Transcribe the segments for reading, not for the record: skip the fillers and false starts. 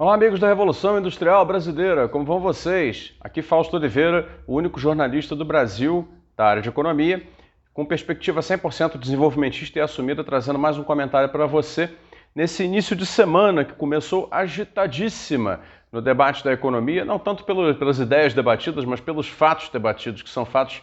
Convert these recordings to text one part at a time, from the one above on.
Olá, amigos da Revolução Industrial Brasileira, como vão vocês? Aqui Fausto Oliveira, o único jornalista do Brasil da área de economia, com perspectiva 100% desenvolvimentista e assumida, trazendo mais um comentário para você nesse início de semana que começou agitadíssima no debate da economia, não tanto pelas ideias debatidas, mas pelos fatos debatidos, que são fatos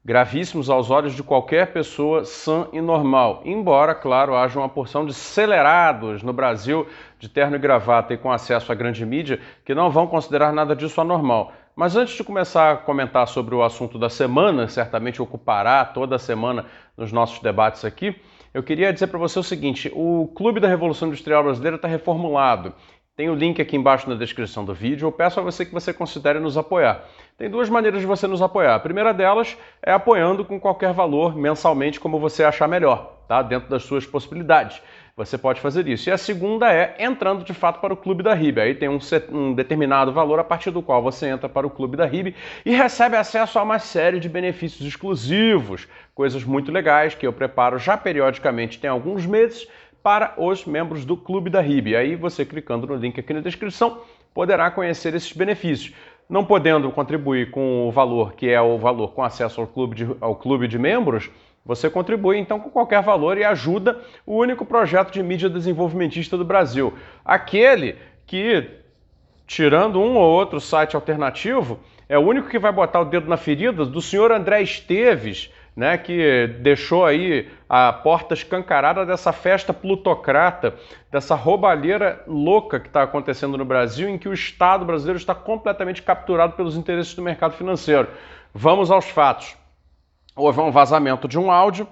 gravíssimos aos olhos de qualquer pessoa sã e normal. Embora, claro, haja uma porção de acelerados no Brasil, de terno e gravata e com acesso à grande mídia, que não vão considerar nada disso anormal. Mas antes de começar a comentar sobre o assunto da semana, certamente ocupará toda a semana nos nossos debates aqui, eu queria dizer para você o seguinte: o Clube da Revolução Industrial Brasileira está reformulado. Tem o link aqui embaixo na descrição do vídeo. Eu peço a você que você considere nos apoiar. Tem duas maneiras de você nos apoiar. A primeira delas é apoiando com qualquer valor mensalmente, como você achar melhor, tá? Dentro das suas possibilidades. Você pode fazer isso. E a segunda é entrando de fato para o Clube da RIB. Aí tem um determinado valor a partir do qual você entra para o Clube da RIB e recebe acesso a uma série de benefícios exclusivos, coisas muito legais que eu preparo já periodicamente, tem alguns meses, para os membros do Clube da RIB. Aí você, clicando no link aqui na descrição, poderá conhecer esses benefícios. Não podendo contribuir com o valor, que é o valor com acesso ao clube de membros, você contribui então com qualquer valor e ajuda o único projeto de mídia desenvolvimentista do Brasil. Aquele que, tirando um ou outro site alternativo, é o único que vai botar o dedo na ferida do senhor André Esteves, né, que deixou aí a porta escancarada dessa festa plutocrata, dessa roubalheira louca que está acontecendo no Brasil, em que o Estado brasileiro está completamente capturado pelos interesses do mercado financeiro. Vamos aos fatos. Houve um vazamento de um áudio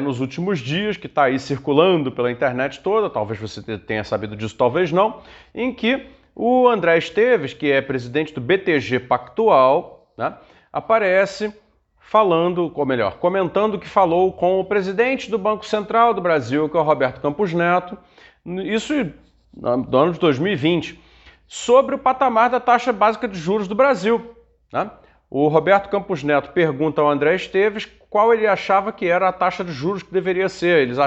nos últimos dias, que está aí circulando pela internet toda, talvez você tenha sabido disso, talvez não, em que o André Esteves, que é presidente do BTG Pactual, né, aparece falando, ou melhor, comentando que falou com o presidente do Banco Central do Brasil, que é o Roberto Campos Neto, isso no ano de 2020, sobre o patamar da taxa básica de juros do Brasil, né? O Roberto Campos Neto pergunta ao André Esteves qual ele achava que era a taxa de juros que deveria ser. Eles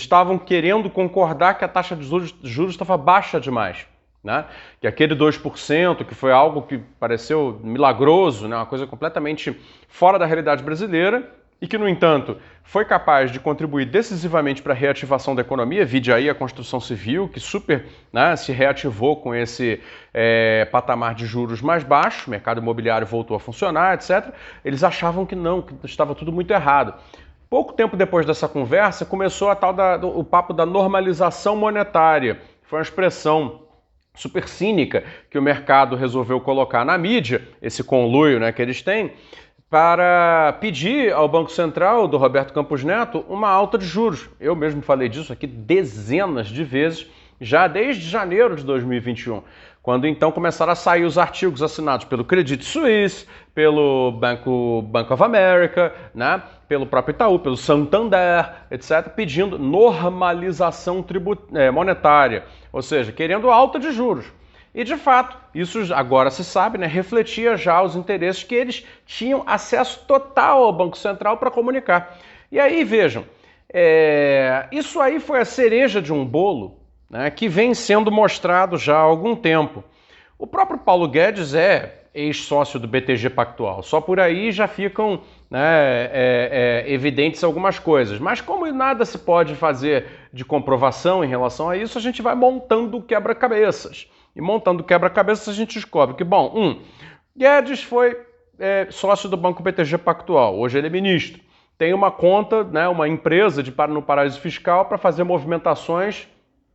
estavam querendo concordar que a taxa de juros estava baixa demais, né? Que aquele 2%, que foi algo que pareceu milagroso, né? Uma coisa completamente fora da realidade brasileira, e que, no entanto, foi capaz de contribuir decisivamente para a reativação da economia, vide aí a construção civil, que super, né, se reativou com esse patamar de juros mais baixo, o mercado imobiliário voltou a funcionar, etc. Eles achavam que não, que estava tudo muito errado. Pouco tempo depois dessa conversa, começou o papo da normalização monetária. Foi uma expressão super cínica que o mercado resolveu colocar na mídia, esse conluio, né, que eles têm, para pedir ao Banco Central do Roberto Campos Neto uma alta de juros. Eu mesmo falei disso aqui dezenas de vezes, já desde janeiro de 2021, quando então começaram a sair os artigos assinados pelo Credit Suisse, pelo Bank of America, né, pelo próprio Itaú, pelo Santander, etc., pedindo normalização monetária, ou seja, querendo alta de juros. E, de fato, isso agora se sabe, né, refletia já os interesses que eles tinham acesso total ao Banco Central para comunicar. E aí, vejam, isso aí foi a cereja de um bolo, né, que vem sendo mostrado já há algum tempo. O próprio Paulo Guedes é ex-sócio do BTG Pactual, só por aí já ficam, né, evidentes algumas coisas. Mas como nada se pode fazer de comprovação em relação a isso, a gente vai montando quebra-cabeças. E montando quebra-cabeças a gente descobre que, bom, Guedes foi sócio do Banco BTG Pactual, hoje ele é ministro. Tem uma conta, né, uma empresa no paraíso fiscal para fazer movimentações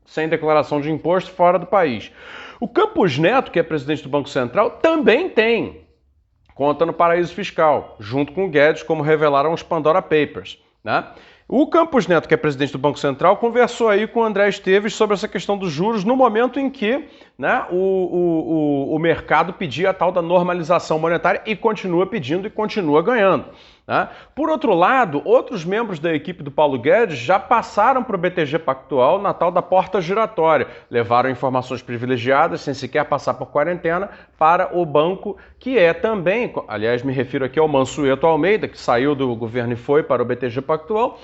sem declaração de imposto fora do país. O Campos Neto, que é presidente do Banco Central, também tem conta no paraíso fiscal, junto com o Guedes, como revelaram os Pandora Papers, né? O Campos Neto, que é presidente do Banco Central, conversou aí com o André Esteves sobre essa questão dos juros no momento em que, né, o mercado pedia a tal da normalização monetária e continua pedindo e continua ganhando, né? Por outro lado, outros membros da equipe do Paulo Guedes já passaram para o BTG Pactual na tal da porta giratória, levaram informações privilegiadas sem sequer passar por quarentena para o banco, que é também, aliás, me refiro aqui ao Mansueto Almeida, que saiu do governo e foi para o BTG Pactual,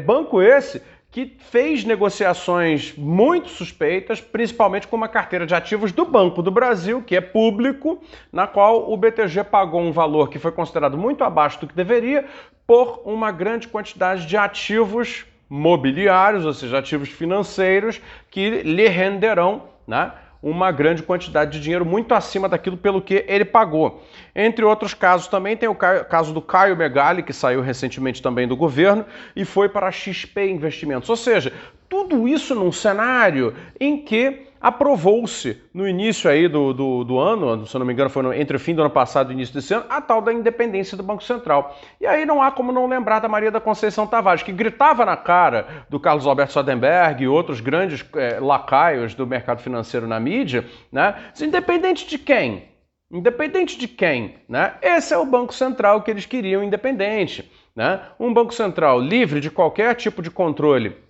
banco esse que fez negociações muito suspeitas, principalmente com uma carteira de ativos do Banco do Brasil, que é público, na qual o BTG pagou um valor que foi considerado muito abaixo do que deveria, por uma grande quantidade de ativos mobiliários, ou seja, ativos financeiros, que lhe renderão, né, uma grande quantidade de dinheiro muito acima daquilo pelo que ele pagou. Entre outros casos também tem o caso do Caio Megali, que saiu recentemente também do governo e foi para a XP Investimentos. Ou seja, tudo isso num cenário em que aprovou-se no início aí do ano, se eu não me engano foi entre o fim do ano passado e o início desse ano, a tal da independência do Banco Central. E aí não há como não lembrar da Maria da Conceição Tavares, que gritava na cara do Carlos Alberto Sardenberg e outros grandes lacaios do mercado financeiro na mídia, né? Independente de quem? Independente de quem, né? Esse é o Banco Central que eles queriam independente, né? Um Banco Central livre de qualquer tipo de controle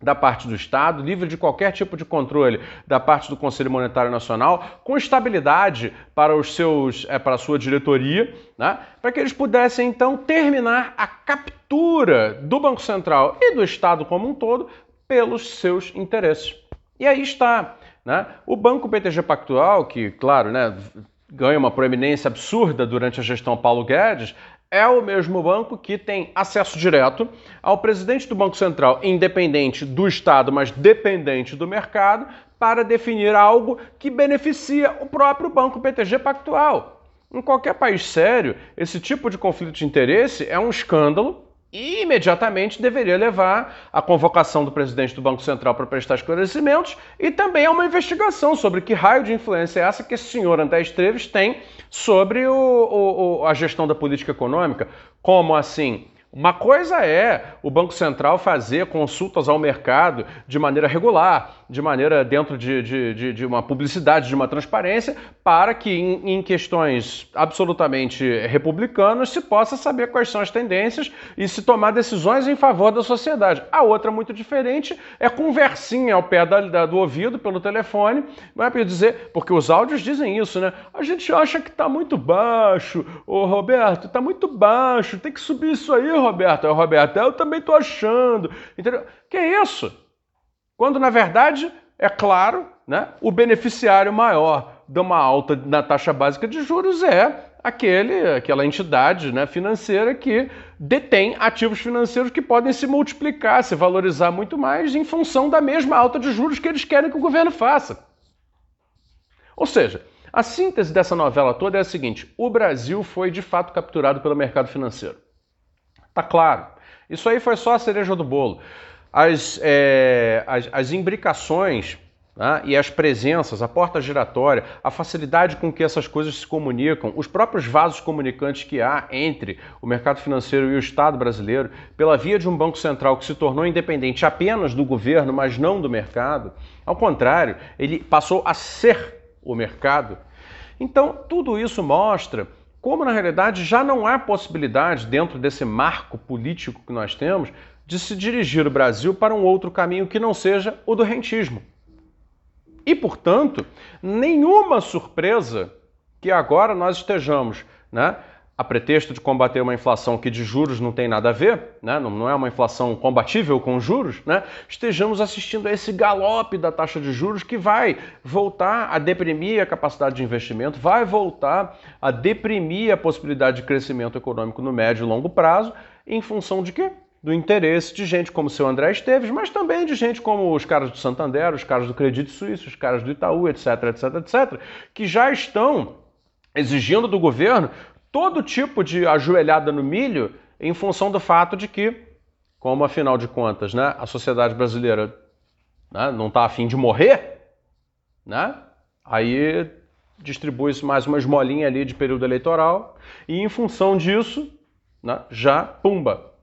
da parte do Estado, livre de qualquer tipo de controle da parte do Conselho Monetário Nacional, com estabilidade para para a sua diretoria, né? Para que eles pudessem então terminar a captura do Banco Central e do Estado como um todo pelos seus interesses. E aí está, né? O Banco BTG Pactual, que, claro, né, ganha uma proeminência absurda durante a gestão Paulo Guedes, é o mesmo banco que tem acesso direto ao presidente do Banco Central, independente do Estado, mas dependente do mercado, para definir algo que beneficia o próprio Banco BTG Pactual. Em qualquer país sério, esse tipo de conflito de interesse é um escândalo e imediatamente deveria levar à convocação do presidente do Banco Central para prestar esclarecimentos e também a uma investigação sobre que raio de influência é essa que esse senhor André Esteves tem sobre a gestão da política econômica. Como assim? Uma coisa é o Banco Central fazer consultas ao mercado de maneira regular, de maneira dentro de uma publicidade, de uma transparência, para que em questões absolutamente republicanas se possa saber quais são as tendências e se tomar decisões em favor da sociedade. A outra, muito diferente, é conversinha ao pé do ouvido, pelo telefone, vai dizer, porque os áudios dizem isso, né? A gente acha que está muito baixo, ô Roberto, está muito baixo, tem que subir isso aí, Roberto. Roberto, eu também estou achando. Entendeu? Que é isso? Quando, na verdade, é claro, né, o beneficiário maior de uma alta na taxa básica de juros é aquela entidade, né, financeira que detém ativos financeiros que podem se multiplicar, se valorizar muito mais em função da mesma alta de juros que eles querem que o governo faça. Ou seja, a síntese dessa novela toda é a seguinte: o Brasil foi de fato capturado pelo mercado financeiro. Tá claro. Isso aí foi só a cereja do bolo. As imbricações, né, e as presenças, a porta giratória, a facilidade com que essas coisas se comunicam, os próprios vasos comunicantes que há entre o mercado financeiro e o Estado brasileiro, pela via de um Banco Central que se tornou independente apenas do governo, mas não do mercado. Ao contrário, ele passou a ser o mercado. Então, tudo isso mostra como, na realidade, já não há possibilidade, dentro desse marco político que nós temos, de se dirigir o Brasil para um outro caminho que não seja o do rentismo. E, portanto, nenhuma surpresa que agora nós estejamos, né, a pretexto de combater uma inflação que de juros não tem nada a ver, né, não é uma inflação combatível com juros, né, estejamos assistindo a esse galope da taxa de juros que vai voltar a deprimir a capacidade de investimento, vai voltar a deprimir a possibilidade de crescimento econômico no médio e longo prazo, em função de quê? Do interesse de gente como o seu André Esteves, mas também de gente como os caras do Santander, os caras do Credito Suíço, os caras do Itaú, etc, etc, etc, que já estão exigindo do governo todo tipo de ajoelhada no milho em função do fato de que, como afinal de contas, né, a sociedade brasileira, né, não está a fim de morrer, né, aí distribui-se mais uma esmolinha ali de período eleitoral e em função disso, né, já, pumba,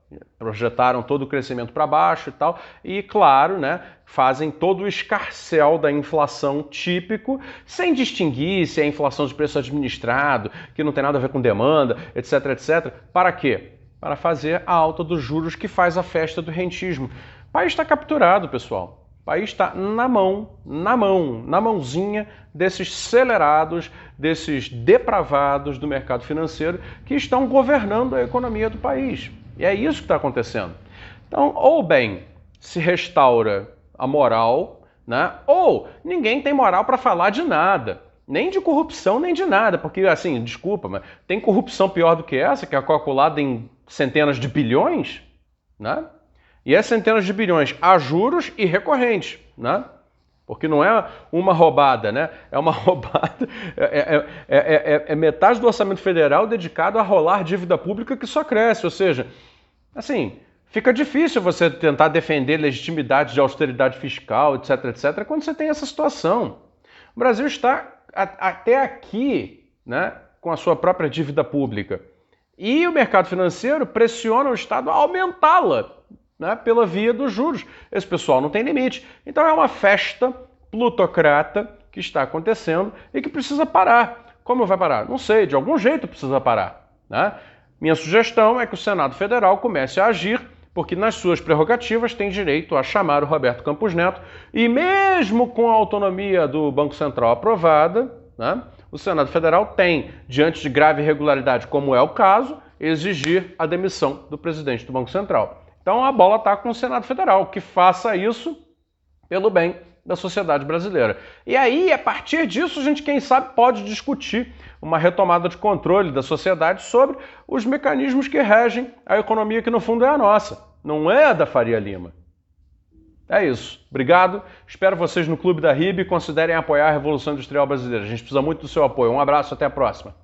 projetaram todo o crescimento para baixo e tal, e claro, né, fazem todo o escarcéu da inflação típico, sem distinguir se é inflação de preço administrado, que não tem nada a ver com demanda, etc, etc. Para quê? Para fazer a alta dos juros que faz a festa do rentismo. O país está capturado, pessoal. O país está na mãozinha desses celerados, desses depravados do mercado financeiro que estão governando a economia do país. E é isso que está acontecendo. Então, ou bem, se restaura a moral, né? Ou ninguém tem moral para falar de nada. Nem de corrupção, nem de nada. Porque, assim, desculpa, mas tem corrupção pior do que essa, que é calculada em centenas de bilhões, né? E é centenas de bilhões a juros e recorrentes, né? Porque não é uma roubada, né? É uma roubada, é metade do orçamento federal dedicado a rolar dívida pública que só cresce. Ou seja, assim, fica difícil você tentar defender legitimidade de austeridade fiscal, etc, etc, quando você tem essa situação. O Brasil está até aqui, né, com a sua própria dívida pública. E o mercado financeiro pressiona o Estado a aumentá-la, né, pela via dos juros. Esse pessoal não tem limite. Então é uma festa plutocrata que está acontecendo e que precisa parar. Como vai parar? Não sei, de algum jeito precisa parar, né? Minha sugestão é que o Senado Federal comece a agir, porque nas suas prerrogativas tem direito a chamar o Roberto Campos Neto e mesmo com a autonomia do Banco Central aprovada, né, o Senado Federal tem, diante de grave irregularidade, como é o caso, exigir a demissão do presidente do Banco Central. Então a bola está com o Senado Federal, que faça isso pelo bem da sociedade brasileira. E aí, a partir disso, a gente, quem sabe, pode discutir uma retomada de controle da sociedade sobre os mecanismos que regem a economia, que no fundo é a nossa, não é a da Faria Lima. É isso. Obrigado. Espero vocês no Clube da RIB e considerem apoiar a Revolução Industrial Brasileira. A gente precisa muito do seu apoio. Um abraço, até a próxima.